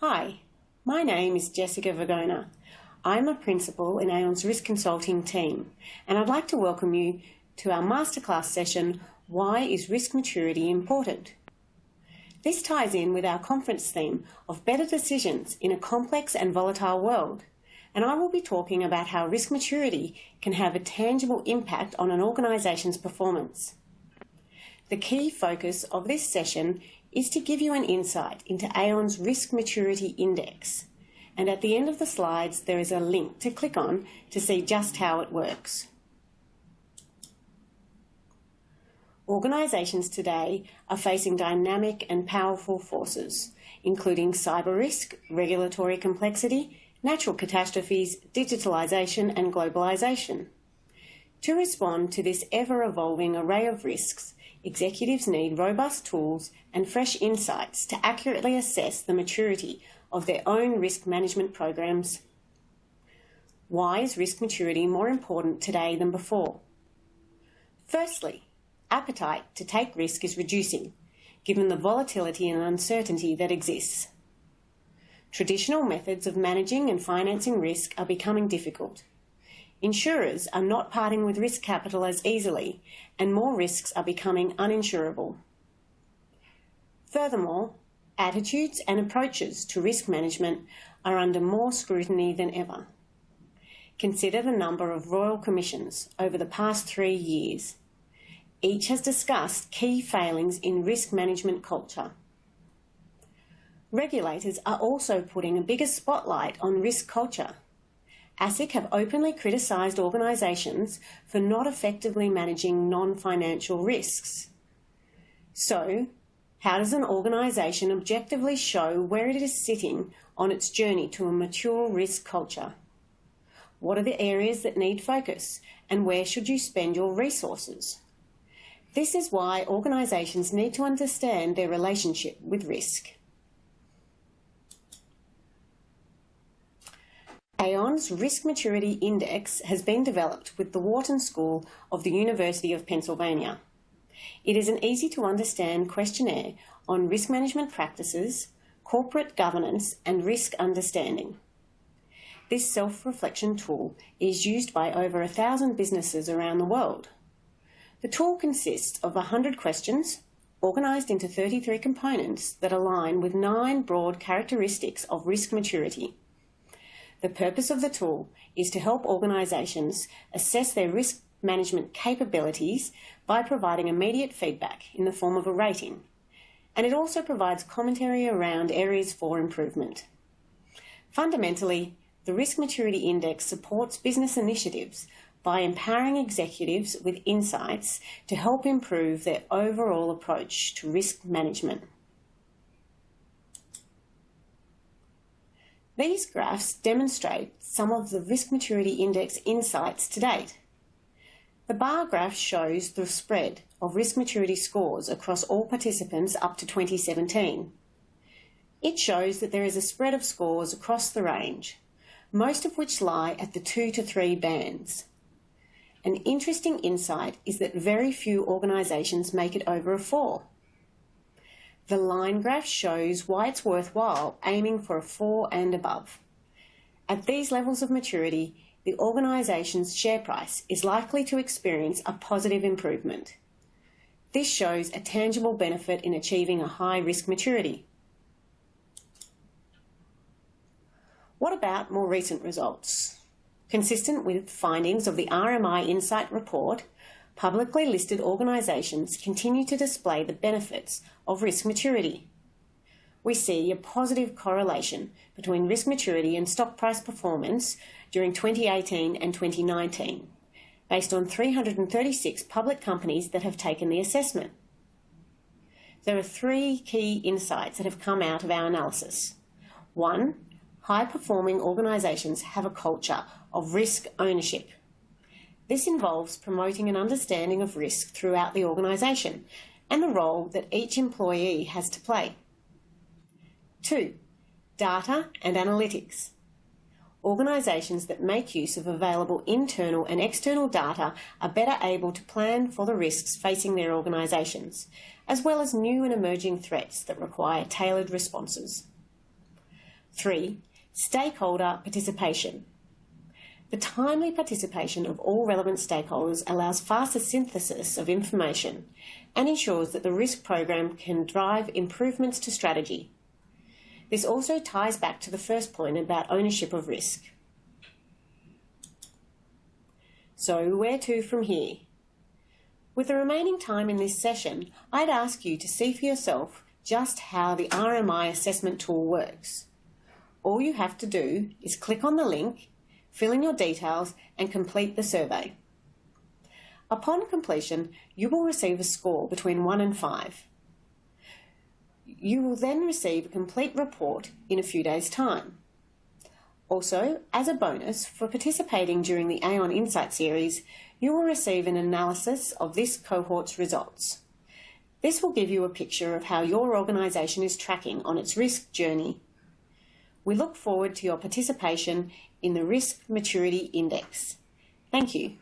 Hi, my name is Jessica Vagona. I'm a principal in Aon's Risk Consulting team, and I'd like to welcome you to our masterclass session, Why is Risk Maturity Important? This ties in with our conference theme of better decisions in a complex and volatile world, and I will be talking about how risk maturity can have a tangible impact on an organisation's performance. The key focus of this session is to give you an insight into Aon's Risk Maturity Index, and at the end of the slides there is a link to click on to see just how it works. Organisations today are facing dynamic and powerful forces, including cyber risk, regulatory complexity, natural catastrophes, digitalisation and globalisation. To respond to this ever-evolving array of risks, executives need robust tools and fresh insights to accurately assess the maturity of their own risk management programs. Why is risk maturity more important today than before? Firstly, appetite to take risk is reducing, given the volatility and uncertainty that exists. Traditional methods of managing and financing risk are becoming difficult. Insurers are not parting with risk capital as easily, and more risks are becoming uninsurable. Furthermore, attitudes and approaches to risk management are under more scrutiny than ever. Consider the number of royal commissions over the past 3 years. Each has discussed key failings in risk management culture. Regulators are also putting a bigger spotlight on risk culture. ASIC have openly criticised organisations for not effectively managing non-financial risks. So, how does an organisation objectively show where it is sitting on its journey to a mature risk culture? What are the areas that need focus, and where should you spend your resources? This is why organisations need to understand their relationship with risk. Aon's Risk Maturity Index has been developed with the Wharton School of the University of Pennsylvania. It is an easy-to-understand questionnaire on risk management practices, corporate governance, and risk understanding. This self-reflection tool is used by over 1,000 businesses around the world. The tool consists of 100 questions, organised into 33 components that align with 9 broad characteristics of risk maturity. The purpose of the tool is to help organisations assess their risk management capabilities by providing immediate feedback in the form of a rating, and it also provides commentary around areas for improvement. Fundamentally, the Risk Maturity Index supports business initiatives by empowering executives with insights to help improve their overall approach to risk management. These graphs demonstrate some of the Risk Maturity Index insights to date. The bar graph shows the spread of risk maturity scores across all participants up to 2017. It shows that there is a spread of scores across the range, most of which lie at the 2 to 3 bands. An interesting insight is that very few organisations make it over a 4. The line graph shows why it's worthwhile aiming for a 4 and above. At these levels of maturity, the organisation's share price is likely to experience a positive improvement. This shows a tangible benefit in achieving a high risk maturity. What about more recent results? Consistent with findings of the RMI Insight report, publicly listed organisations continue to display the benefits of risk maturity. We see a positive correlation between risk maturity and stock price performance during 2018 and 2019, based on 336 public companies that have taken the assessment. There are 3 key insights that have come out of our analysis. 1, high-performing organisations have a culture of risk ownership. This involves promoting an understanding of risk throughout the organisation and the role that each employee has to play. 2, data and analytics. Organisations that make use of available internal and external data are better able to plan for the risks facing their organisations, as well as new and emerging threats that require tailored responses. 3. Stakeholder participation. The timely participation of all relevant stakeholders allows faster synthesis of information and ensures that the risk program can drive improvements to strategy. This also ties back to the first point about ownership of risk. So where to from here? With the remaining time in this session, I'd ask you to see for yourself just how the RMI assessment tool works. All you have to do is click on the link, fill in your details and complete the survey. Upon completion, you will receive a score between 1 and 5. You will then receive a complete report in a few days' time. Also, as a bonus for participating during the Aon Insight series, you will receive an analysis of this cohort's results. This will give you a picture of how your organisation is tracking on its risk journey. We look forward to your participation in the Risk Maturity Index. Thank you.